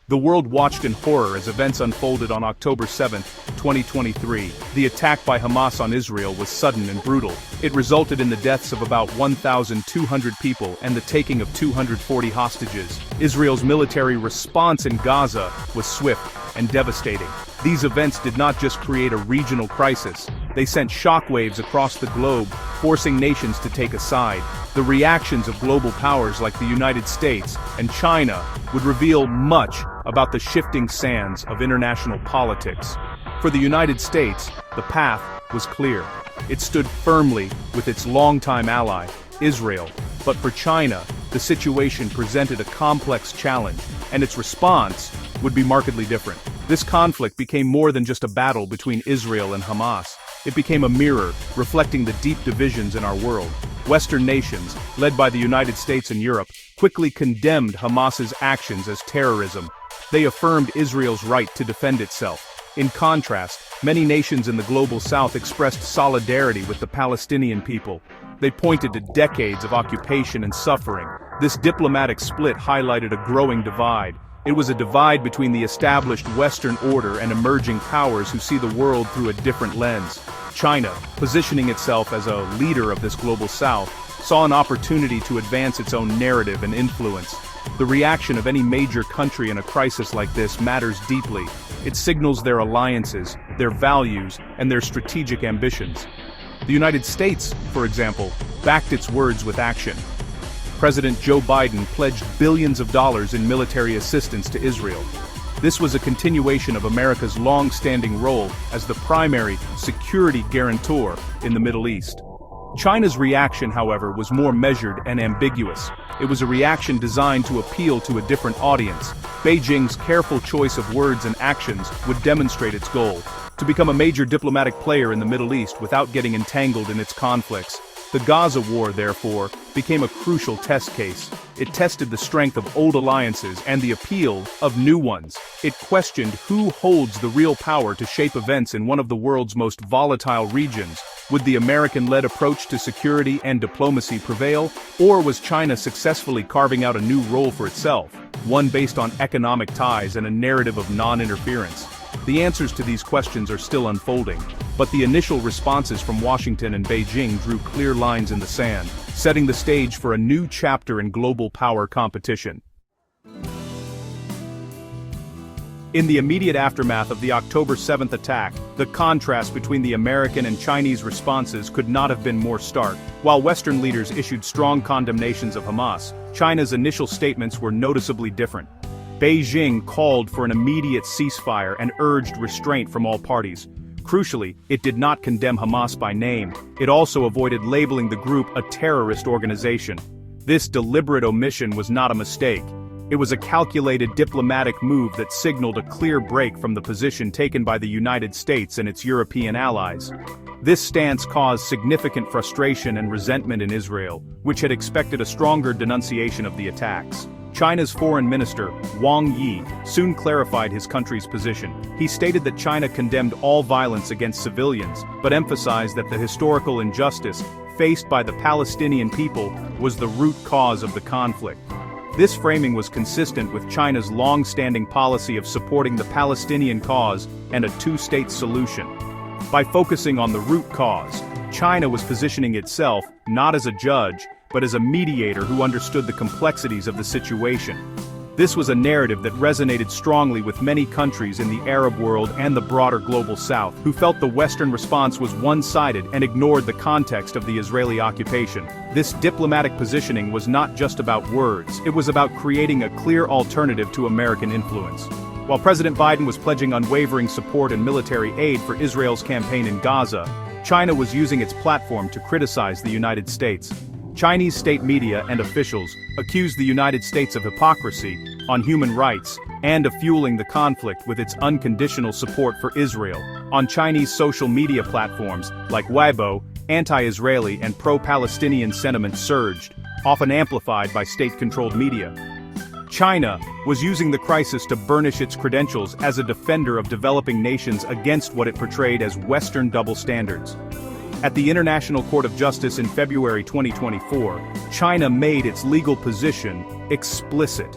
The world watched in horror as events unfolded on October 7, 2023. The attack by Hamas on Israel was sudden and brutal. It resulted in the deaths of about 1,200 people and the taking of 240 hostages. Israel's military response in Gaza was swift and devastating. These events did not just create a regional crisis, they sent shockwaves across the globe, forcing nations to take a side. The reactions of global powers like the United States and China would reveal much about the shifting sands of international politics. For the United States, the path was clear. It stood firmly with its longtime ally, Israel. But for China, the situation presented a complex challenge, and its response would be markedly different. This conflict became more than just a battle between Israel and Hamas. It became a mirror, reflecting the deep divisions in our world. Western nations, led by the United States and Europe, quickly condemned Hamas's actions as terrorism. They affirmed Israel's right to defend itself. In contrast, many nations in the global south expressed solidarity with the Palestinian people. They pointed to decades of occupation and suffering. This diplomatic split highlighted a growing divide. It was a divide between the established Western order and emerging powers who see the world through a different lens. China, positioning itself as a leader of this global south, saw an opportunity to advance its own narrative and influence. The reaction of any major country in a crisis like this matters deeply. It signals their alliances, their values, and their strategic ambitions. The United States, for example, backed its words with action. President Joe Biden pledged billions of dollars in military assistance to Israel. This was a continuation of America's long-standing role as the primary security guarantor in the Middle East. China's reaction, however, was more measured and ambiguous. It was a reaction designed to appeal to a different audience. Beijing's careful choice of words and actions would demonstrate its goal: to become a major diplomatic player in the Middle East without getting entangled in its conflicts. The Gaza war, therefore, became a crucial test case. It tested the strength of old alliances and the appeal of new ones. It questioned who holds the real power to shape events in one of the world's most volatile regions. Would the American-led approach to security and diplomacy prevail, or was China successfully carving out a new role for itself, one based on economic ties and a narrative of non-interference? The answers to these questions are still unfolding, but the initial responses from Washington and Beijing drew clear lines in the sand, setting the stage for a new chapter in global power competition. In the immediate aftermath of the October 7th attack, the contrast between the American and Chinese responses could not have been more stark. While Western leaders issued strong condemnations of Hamas, China's initial statements were noticeably different. Beijing called for an immediate ceasefire and urged restraint from all parties. Crucially, it did not condemn Hamas by name. It also avoided labeling the group a terrorist organization. This deliberate omission was not a mistake. It was a calculated diplomatic move that signaled a clear break from the position taken by the United States and its European allies. This stance caused significant frustration and resentment in Israel, which had expected a stronger denunciation of the attacks. China's foreign minister, Wang Yi, soon clarified his country's position. He stated that China condemned all violence against civilians, but emphasized that the historical injustice faced by the Palestinian people was the root cause of the conflict. This framing was consistent with China's long-standing policy of supporting the Palestinian cause and a two-state solution. By focusing on the root cause, China was positioning itself not as a judge, but as a mediator who understood the complexities of the situation. This was a narrative that resonated strongly with many countries in the Arab world and the broader global South, who felt the Western response was one-sided and ignored the context of the Israeli occupation. This diplomatic positioning was not just about words, it was about creating a clear alternative to American influence. While President Biden was pledging unwavering support and military aid for Israel's campaign in Gaza, China was using its platform to criticize the United States. Chinese state media and officials accused the United States of hypocrisy on human rights and of fueling the conflict with its unconditional support for Israel. On Chinese social media platforms like Weibo, anti-Israeli and pro-Palestinian sentiment surged, often amplified by state-controlled media. China was using the crisis to burnish its credentials as a defender of developing nations against what it portrayed as Western double standards. At the International Court of Justice in February 2024, China made its legal position explicit.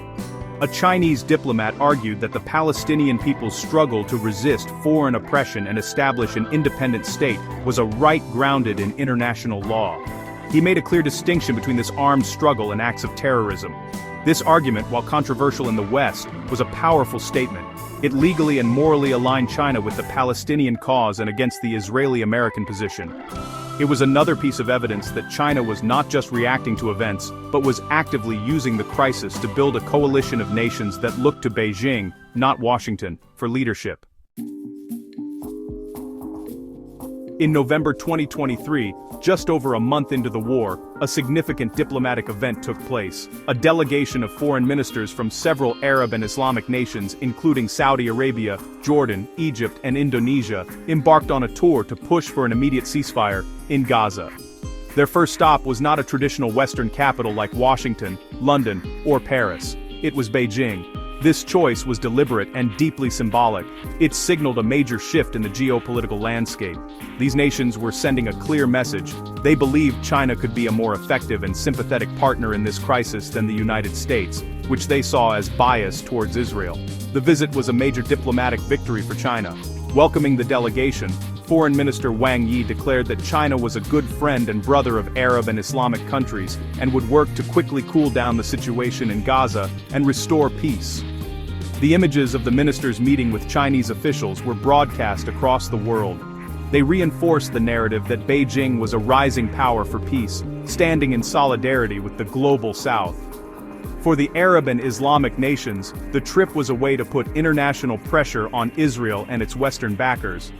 A Chinese diplomat argued that the Palestinian people's struggle to resist foreign oppression and establish an independent state was a right grounded in international law. He made a clear distinction between this armed struggle and acts of terrorism. This argument, while controversial in the West, was a powerful statement. It legally and morally aligned China with the Palestinian cause and against the Israeli-American position. It was another piece of evidence that China was not just reacting to events, but was actively using the crisis to build a coalition of nations that looked to Beijing, not Washington, for leadership. In November 2023, just over a month into the war, a significant diplomatic event took place. A delegation of foreign ministers from several Arab and Islamic nations, including Saudi Arabia, Jordan, Egypt, and Indonesia, embarked on a tour to push for an immediate ceasefire in Gaza. Their first stop was not a traditional Western capital like Washington, London, or Paris. It was Beijing. This choice was deliberate and deeply symbolic. It signaled a major shift in the geopolitical landscape. These nations were sending a clear message. They believed China could be a more effective and sympathetic partner in this crisis than the United States, which they saw as biased towards Israel. The visit was a major diplomatic victory for China. Welcoming the delegation, Foreign Minister Wang Yi declared that China was a good friend and brother of Arab and Islamic countries and would work to quickly cool down the situation in Gaza and restore peace. The images of the ministers meeting with Chinese officials were broadcast across the world. They reinforced the narrative that Beijing was a rising power for peace, standing in solidarity with the global South. For the Arab and Islamic nations, the trip was a way to put international pressure on Israel and its Western backers.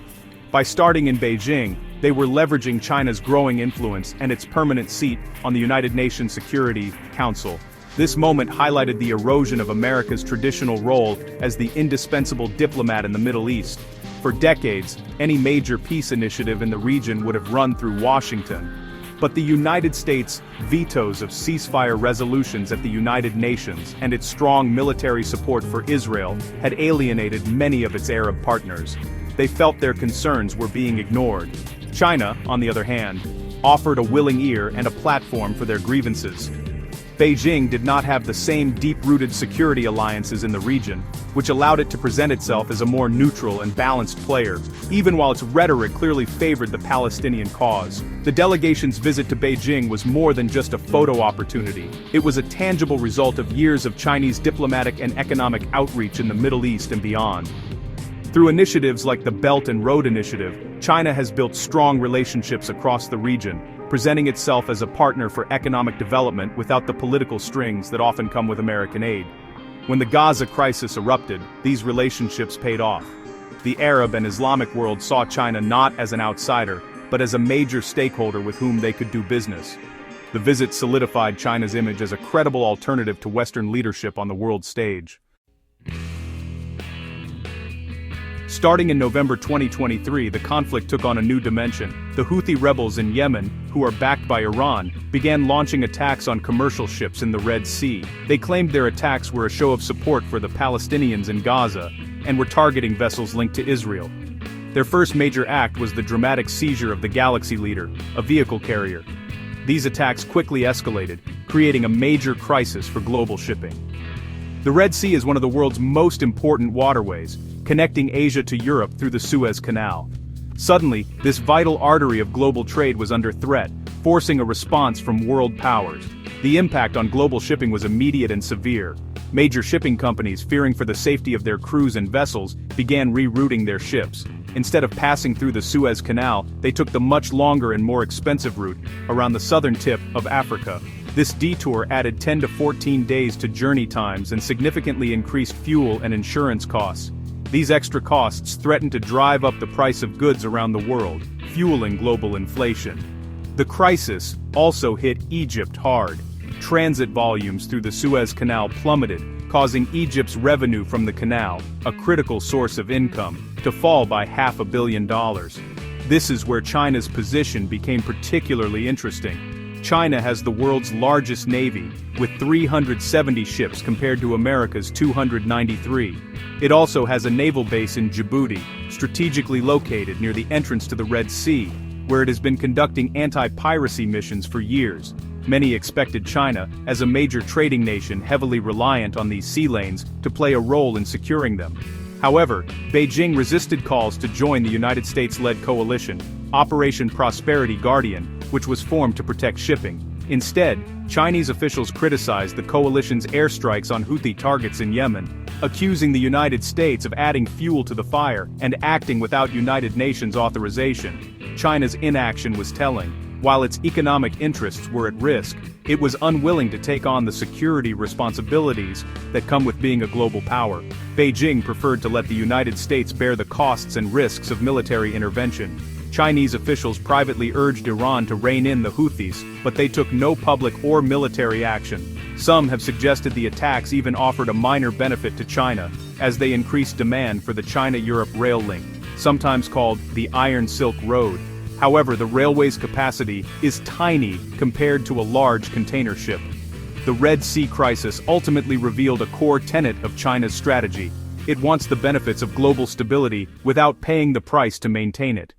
By starting in Beijing, they were leveraging China's growing influence and its permanent seat on the United Nations Security Council. This moment highlighted the erosion of America's traditional role as the indispensable diplomat in the Middle East. For decades, any major peace initiative in the region would have run through Washington. But the United States' vetoes of ceasefire resolutions at the United Nations and its strong military support for Israel had alienated many of its Arab partners. They felt their concerns were being ignored. China, on the other hand, offered a willing ear and a platform for their grievances. Beijing did not have the same deep-rooted security alliances in the region, which allowed it to present itself as a more neutral and balanced player, even while its rhetoric clearly favored the Palestinian cause. The delegation's visit to Beijing was more than just a photo opportunity. It was a tangible result of years of Chinese diplomatic and economic outreach in the Middle East and beyond. Through initiatives like the Belt and Road Initiative, China has built strong relationships across the region, presenting itself as a partner for economic development without the political strings that often come with American aid. When the Gaza crisis erupted, these relationships paid off. The Arab and Islamic world saw China not as an outsider, but as a major stakeholder with whom they could do business. The visit solidified China's image as a credible alternative to Western leadership on the world stage. Starting in November 2023, the conflict took on a new dimension. The Houthi rebels in Yemen, who are backed by Iran, began launching attacks on commercial ships in the Red Sea. They claimed their attacks were a show of support for the Palestinians in Gaza, and were targeting vessels linked to Israel. Their first major act was the dramatic seizure of the Galaxy Leader, a vehicle carrier. These attacks quickly escalated, creating a major crisis for global shipping. The Red Sea is one of the world's most important waterways, connecting Asia to Europe through the Suez Canal. Suddenly, this vital artery of global trade was under threat, forcing a response from world powers. The impact on global shipping was immediate and severe. Major shipping companies, fearing for the safety of their crews and vessels, began rerouting their ships. Instead of passing through the Suez Canal, they took the much longer and more expensive route around the southern tip of Africa. This detour added 10 to 14 days to journey times and significantly increased fuel and insurance costs. These extra costs threatened to drive up the price of goods around the world, fueling global inflation. The crisis also hit Egypt hard. Transit volumes through the Suez Canal plummeted, causing Egypt's revenue from the canal, a critical source of income, to fall by $500 million. This is where China's position became particularly interesting. China has the world's largest navy, with 370 ships compared to America's 293. It also has a naval base in Djibouti, strategically located near the entrance to the Red Sea, where it has been conducting anti-piracy missions for years. Many expected China, as a major trading nation heavily reliant on these sea lanes, to play a role in securing them. However, Beijing resisted calls to join the United States-led coalition, Operation Prosperity Guardian, which was formed to protect shipping. Instead, Chinese officials criticized the coalition's airstrikes on Houthi targets in Yemen, accusing the United States of adding fuel to the fire and acting without United Nations authorization. China's inaction was telling. While its economic interests were at risk, it was unwilling to take on the security responsibilities that come with being a global power. Beijing preferred to let the United States bear the costs and risks of military intervention. Chinese officials privately urged Iran to rein in the Houthis, but they took no public or military action. Some have suggested the attacks even offered a minor benefit to China, as they increased demand for the China-Europe rail link, sometimes called the Iron Silk Road. However, the railway's capacity is tiny compared to a large container ship. The Red Sea crisis ultimately revealed a core tenet of China's strategy. It wants the benefits of global stability without paying the price to maintain it.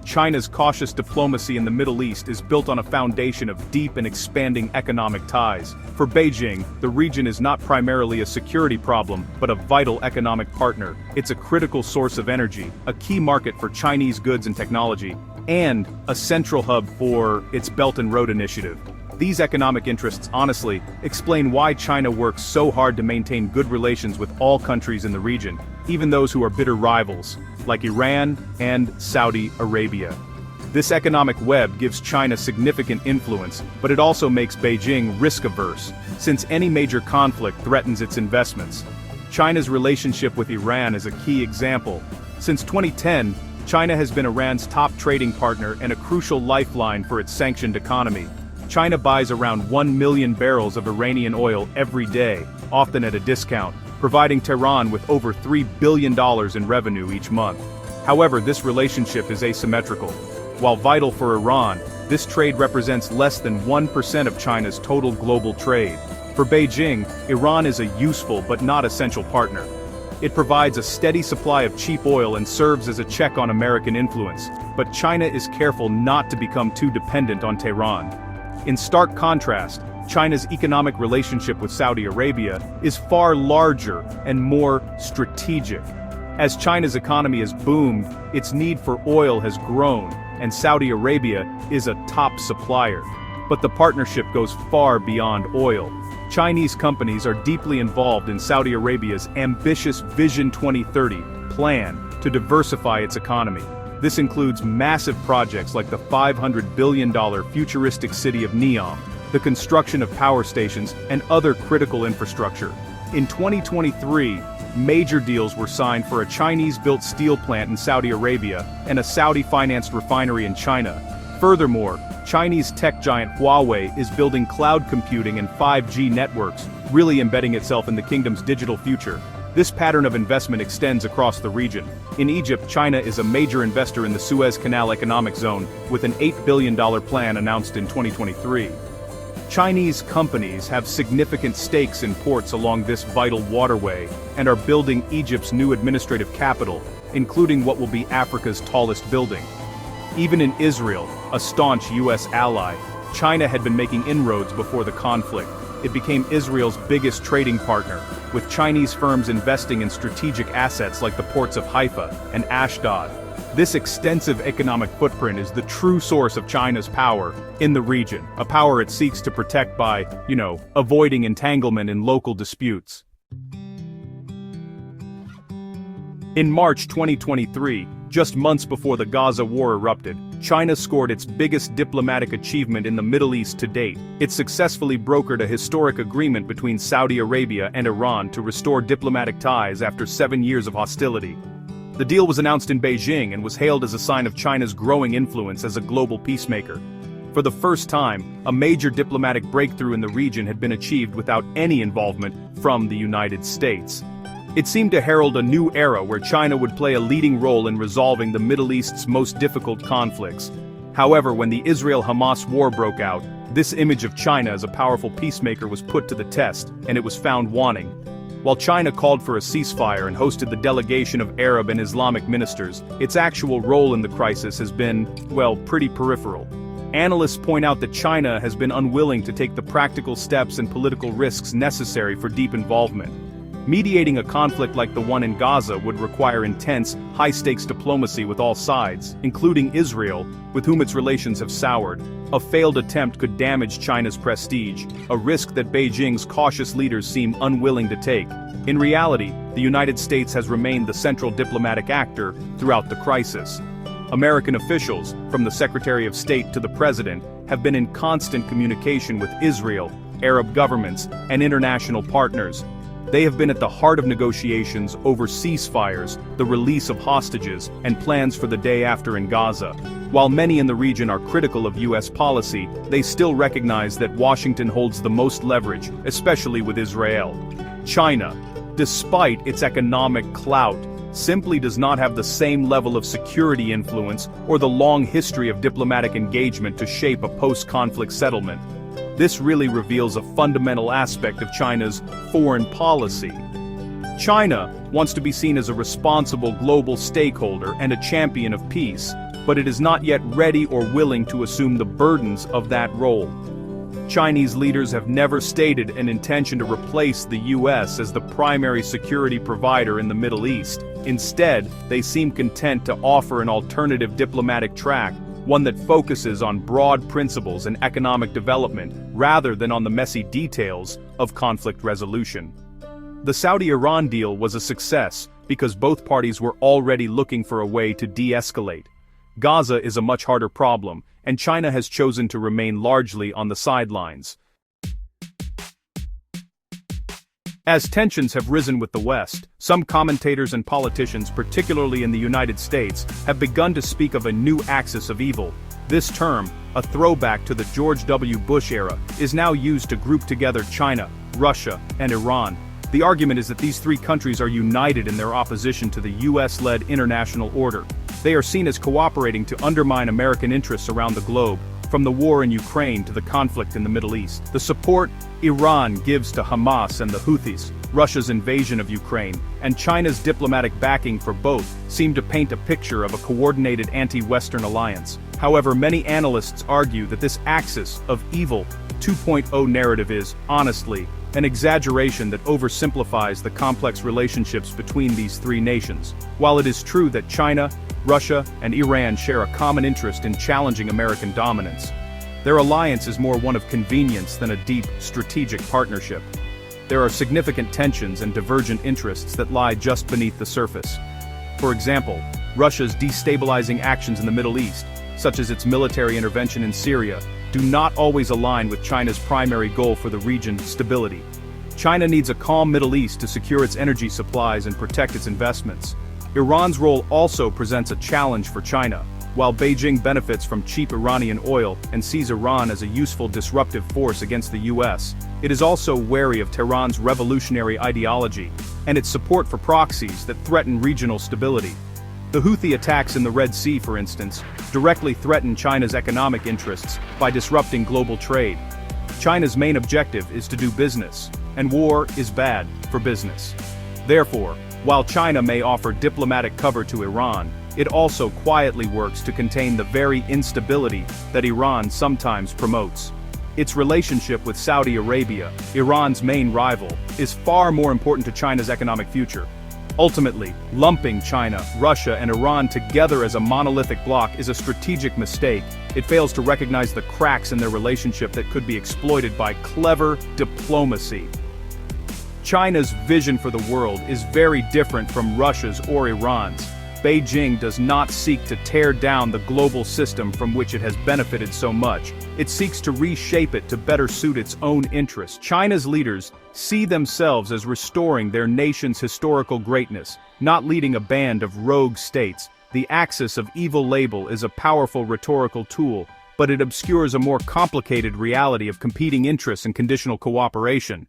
China's cautious diplomacy in the Middle East is built on a foundation of deep and expanding economic ties. For Beijing, the region is not primarily a security problem, but a vital economic partner. It's a critical source of energy, a key market for Chinese goods and technology, and a central hub for its Belt and Road Initiative. These economic interests honestly explain why China works so hard to maintain good relations with all countries in the region, even those who are bitter rivals, like Iran and Saudi Arabia. This economic web gives China significant influence, but it also makes Beijing risk-averse, since any major conflict threatens its investments. China's relationship with Iran is a key example. Since 2010, China has been Iran's top trading partner and a crucial lifeline for its sanctioned economy. China buys around 1 million barrels of Iranian oil every day, often at a discount, providing Tehran with over $3 billion in revenue each month. However, this relationship is asymmetrical. While vital for Iran, this trade represents less than 1% of China's total global trade. For Beijing, Iran is a useful but not essential partner. It provides a steady supply of cheap oil and serves as a check on American influence, but China is careful not to become too dependent on Tehran. In stark contrast, China's economic relationship with Saudi Arabia is far larger and more strategic. As China's economy has boomed, its need for oil has grown, and Saudi Arabia is a top supplier. But the partnership goes far beyond oil. Chinese companies are deeply involved in Saudi Arabia's ambitious Vision 2030 plan to diversify its economy. This includes massive projects like the $500 billion futuristic city of Neom, the construction of power stations, and other critical infrastructure. In 2023, major deals were signed for a Chinese-built steel plant in Saudi Arabia and a Saudi-financed refinery in China. Furthermore, Chinese tech giant Huawei is building cloud computing and 5G networks, really embedding itself in the kingdom's digital future. This pattern of investment extends across the region. In Egypt, China is a major investor in the Suez Canal Economic Zone, with an $8 billion plan announced in 2023. Chinese companies have significant stakes in ports along this vital waterway and are building Egypt's new administrative capital, including what will be Africa's tallest building. Even in Israel, a staunch U.S. ally, China had been making inroads before the conflict. It became Israel's biggest trading partner, with Chinese firms investing in strategic assets like the ports of Haifa and Ashdod. This extensive economic footprint is the true source of China's power in the region, a power it seeks to protect by, avoiding entanglement in local disputes. In March 2023, just months before the Gaza war erupted, China scored its biggest diplomatic achievement in the Middle East to date. It successfully brokered a historic agreement between Saudi Arabia and Iran to restore diplomatic ties after 7 years of hostility. The deal was announced in Beijing and was hailed as a sign of China's growing influence as a global peacemaker. For the first time, a major diplomatic breakthrough in the region had been achieved without any involvement from the United States. It seemed to herald a new era where China would play a leading role in resolving the Middle East's most difficult conflicts. However, when the Israel-Hamas war broke out, this image of China as a powerful peacemaker was put to the test, and it was found wanting. While China called for a ceasefire and hosted the delegation of Arab and Islamic ministers, its actual role in the crisis has been, well, pretty peripheral. Analysts point out that China has been unwilling to take the practical steps and political risks necessary for deep involvement. Mediating a conflict like the one in Gaza would require intense, high-stakes diplomacy with all sides, including Israel, with whom its relations have soured. A failed attempt could damage China's prestige, a risk that Beijing's cautious leaders seem unwilling to take. In reality, the United States has remained the central diplomatic actor throughout the crisis. American officials, from the Secretary of State to the President, have been in constant communication with Israel, Arab governments, and international partners. They have been at the heart of negotiations over ceasefires, the release of hostages, and plans for the day after in Gaza. While many in the region are critical of U.S. policy, they still recognize that Washington holds the most leverage, especially with Israel. China, despite its economic clout, simply does not have the same level of security influence or the long history of diplomatic engagement to shape a post-conflict settlement. This really reveals a fundamental aspect of China's foreign policy. China wants to be seen as a responsible global stakeholder and a champion of peace, but it is not yet ready or willing to assume the burdens of that role. Chinese leaders have never stated an intention to replace the U.S. as the primary security provider in the Middle East. Instead, they seem content to offer an alternative diplomatic track, one that focuses on broad principles and economic development rather than on the messy details of conflict resolution. The Saudi-Iran deal was a success because both parties were already looking for a way to de-escalate. Gaza is a much harder problem, and China has chosen to remain largely on the sidelines. As tensions have risen with the West, some commentators and politicians, particularly in the United States, have begun to speak of a new axis of evil. This term, a throwback to the George W. Bush era, is now used to group together China, Russia, and Iran. The argument is that these three countries are united in their opposition to the US-led international order. They are seen as cooperating to undermine American interests around the globe, from the war in Ukraine to the conflict in the Middle East. The support Iran gives to Hamas and the Houthis, Russia's invasion of Ukraine, and China's diplomatic backing for both seem to paint a picture of a coordinated anti-Western alliance. However, many analysts argue that this axis of evil 2.0 narrative is, honestly, an exaggeration that oversimplifies the complex relationships between these three nations. While it is true that China, Russia, and Iran share a common interest in challenging American dominance, their alliance is more one of convenience than a deep, strategic partnership. There are significant tensions and divergent interests that lie just beneath the surface. For example, Russia's destabilizing actions in the Middle East, such as its military intervention in Syria, do not always align with China's primary goal for the region's stability. China needs a calm Middle East to secure its energy supplies and protect its investments. Iran's role also presents a challenge for China. While Beijing benefits from cheap Iranian oil and sees Iran as a useful disruptive force against the US, it is also wary of Tehran's revolutionary ideology and its support for proxies that threaten regional stability. The Houthi attacks in the Red Sea, for instance, directly threaten China's economic interests by disrupting global trade. China's main objective is to do business, and war is bad for business. Therefore, while China may offer diplomatic cover to Iran, it also quietly works to contain the very instability that Iran sometimes promotes. Its relationship with Saudi Arabia, Iran's main rival, is far more important to China's economic future. Ultimately, lumping China, Russia, and Iran together as a monolithic bloc is a strategic mistake. It fails to recognize the cracks in their relationship that could be exploited by clever diplomacy. China's vision for the world is very different from Russia's or Iran's. Beijing does not seek to tear down the global system from which it has benefited so much. It seeks to reshape it to better suit its own interests. China's leaders see themselves as restoring their nation's historical greatness, not leading a band of rogue states. The axis of evil label is a powerful rhetorical tool, but it obscures a more complicated reality of competing interests and conditional cooperation.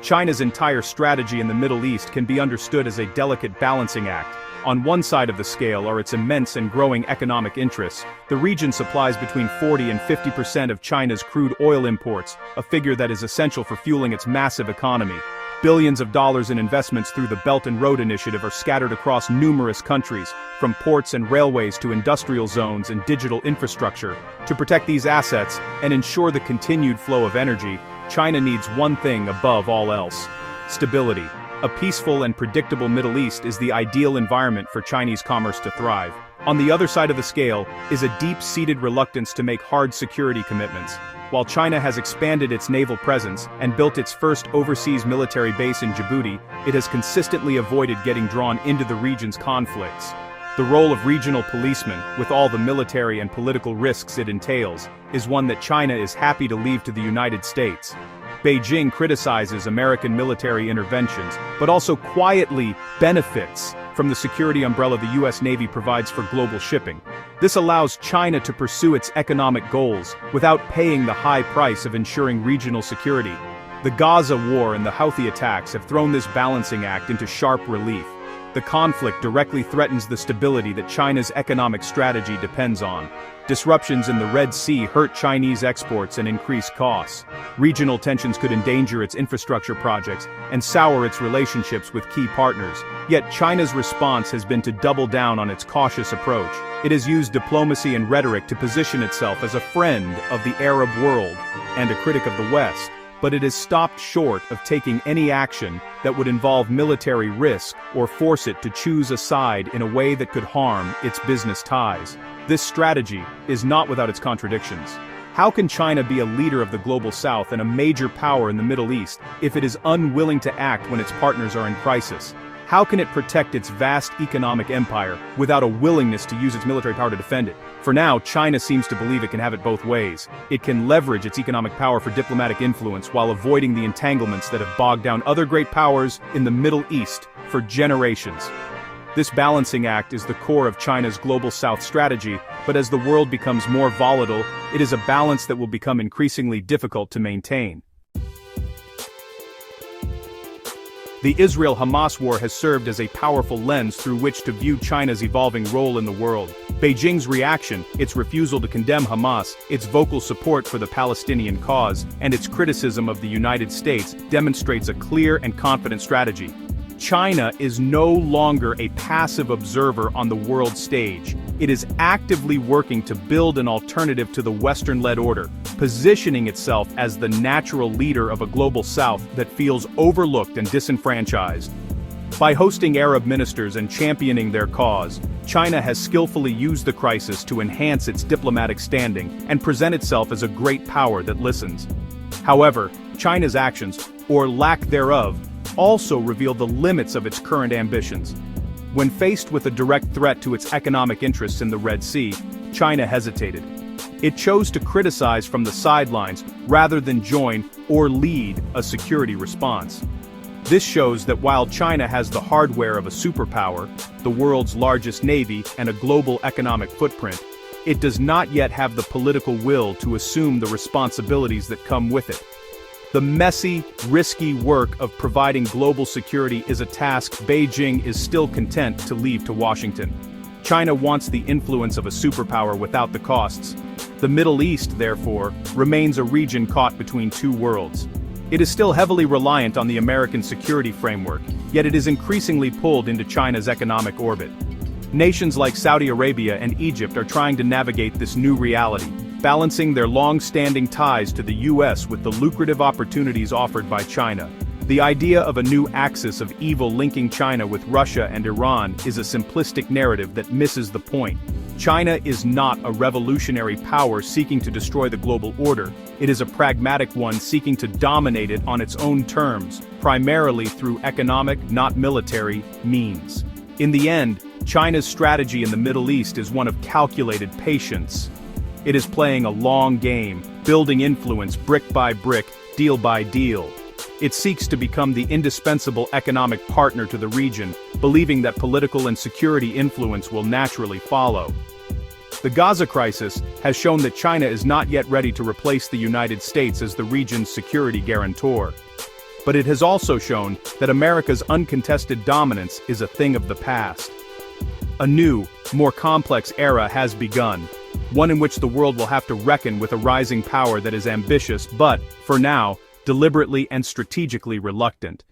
China's entire strategy in the Middle East can be understood as a delicate balancing act. On one side of the scale are its immense and growing economic interests. The region supplies between 40 and 50% of China's crude oil imports, a figure that is essential for fueling its massive economy. Billions of dollars in investments through the Belt and Road Initiative are scattered across numerous countries, from ports and railways to industrial zones and digital infrastructure. To protect these assets and ensure the continued flow of energy, China needs one thing above all else: stability. A peaceful and predictable Middle East is the ideal environment for Chinese commerce to thrive. On the other side of the scale is a deep-seated reluctance to make hard security commitments. While China has expanded its naval presence and built its first overseas military base in Djibouti, it has consistently avoided getting drawn into the region's conflicts. The role of regional policeman, with all the military and political risks it entails, is one that China is happy to leave to the United States. Beijing criticizes American military interventions, but also quietly benefits from the security umbrella the U.S. Navy provides for global shipping. This allows China to pursue its economic goals without paying the high price of ensuring regional security. The Gaza war and the Houthi attacks have thrown this balancing act into sharp relief. The conflict directly threatens the stability that China's economic strategy depends on. Disruptions in the Red Sea hurt Chinese exports and increase costs. Regional tensions could endanger its infrastructure projects and sour its relationships with key partners. Yet China's response has been to double down on its cautious approach. It has used diplomacy and rhetoric to position itself as a friend of the Arab world and a critic of the West. But it has stopped short of taking any action that would involve military risk or force it to choose a side in a way that could harm its business ties. This strategy is not without its contradictions. How can China be a leader of the global South and a major power in the Middle East if it is unwilling to act when its partners are in crisis? How can it protect its vast economic empire without a willingness to use its military power to defend it? For now, China seems to believe it can have it both ways. It can leverage its economic power for diplomatic influence while avoiding the entanglements that have bogged down other great powers in the Middle East for generations. This balancing act is the core of China's global South strategy, but as the world becomes more volatile, it is a balance that will become increasingly difficult to maintain. The Israel-Hamas war has served as a powerful lens through which to view China's evolving role in the world. Beijing's reaction, its refusal to condemn Hamas, its vocal support for the Palestinian cause, and its criticism of the United States demonstrates a clear and confident strategy. China is no longer a passive observer on the world stage. It is actively working to build an alternative to the Western-led order, positioning itself as the natural leader of a global South that feels overlooked and disenfranchised. By hosting Arab ministers and championing their cause, China has skillfully used the crisis to enhance its diplomatic standing and present itself as a great power that listens. However, China's actions, or lack thereof, also reveal the limits of its current ambitions. When faced with a direct threat to its economic interests in the Red Sea, China hesitated. It chose to criticize from the sidelines rather than join or lead a security response. This shows that while China has the hardware of a superpower, the world's largest navy, and a global economic footprint, it does not yet have the political will to assume the responsibilities that come with it. The messy, risky work of providing global security is a task Beijing is still content to leave to Washington. China wants the influence of a superpower without the costs. The Middle East, therefore, remains a region caught between two worlds. It is still heavily reliant on the American security framework, yet it is increasingly pulled into China's economic orbit. Nations like Saudi Arabia and Egypt are trying to navigate this new reality, balancing their long-standing ties to the U.S. with the lucrative opportunities offered by China. The idea of a new axis of evil linking China with Russia and Iran is a simplistic narrative that misses the point. China is not a revolutionary power seeking to destroy the global order. It is a pragmatic one seeking to dominate it on its own terms, primarily through economic, not military, means. In the end, China's strategy in the Middle East is one of calculated patience. It is playing a long game, building influence brick by brick, deal by deal. It seeks to become the indispensable economic partner to the region, believing that political and security influence will naturally follow. The Gaza crisis has shown that China is not yet ready to replace the United States as the region's security guarantor. But it has also shown that America's uncontested dominance is a thing of the past. A new, more complex era has begun. One in which the world will have to reckon with a rising power that is ambitious but, for now, deliberately and strategically reluctant.